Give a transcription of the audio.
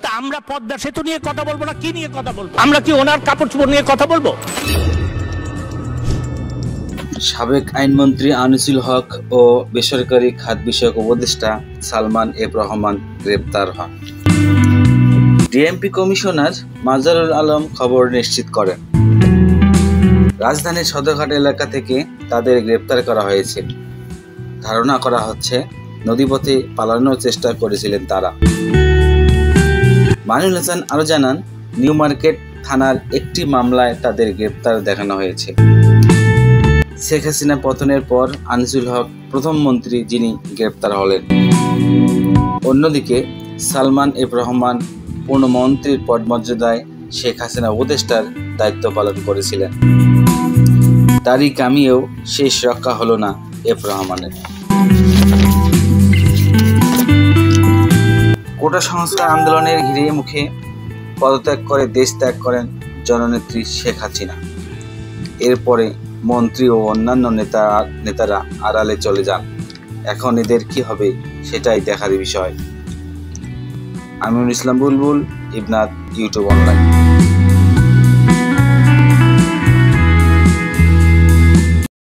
তা আমরা পদ্মা সেতু নিয়ে কথা বলবো না, কি নিয়ে কথা বলবো? আমরা কি ওনার কাপড় চোপড় নিয়ে কথা বলবো? সাবেক আইনমন্ত্রী আনিসুল হক ও বেসরকারি খাত বিষয়ক উপদেষ্টা সালমান এফ রহমান গ্রেপ্তার হন। ডিএমপি কমিশনার মাজারুল আলম খবর নিশ্চিত করেন। রাজধানীর সদরঘাট এলাকা থেকে তাদের গ্রেপ্তার করা হয়েছে। ধারণা করা হচ্ছে নদীপথে পালানোর চেষ্টা করেছিলেন তারা। মাইনুল হাসান আরও জানান, নিউ মার্কেট থানার একটি মামলায় তাদের গ্রেপ্তার দেখানো হয়েছে। শেখ হাসিনা পতনের পর আনিসুল হক প্রথম মন্ত্রী যিনি গ্রেপ্তার হলেন। অন্যদিকে সালমান এফ রহমান পূর্ণমন্ত্রীর পদমর্যাদায় শেখ হাসিনা উপদেষ্টার দায়িত্ব পালন করেছিলেন। তারই কামিয়েও শেষ রক্ষা হলো না এফ রহমানের। কোটা সংস্কার আন্দোলনের ঘিরে মুখে পদত্যাগ করে দেশ ত্যাগ করেন জননেত্রী শেখ হাসিনা। এরপরে মন্ত্রী ও অন্যান্য নেতারা আড়ালে চলে যান। এখন এদের কি হবে সেটাই দেখার বিষয়। আমিনুল ইসলাম বুলবুল, ইবনাত, ইউটিউব অনলাইন।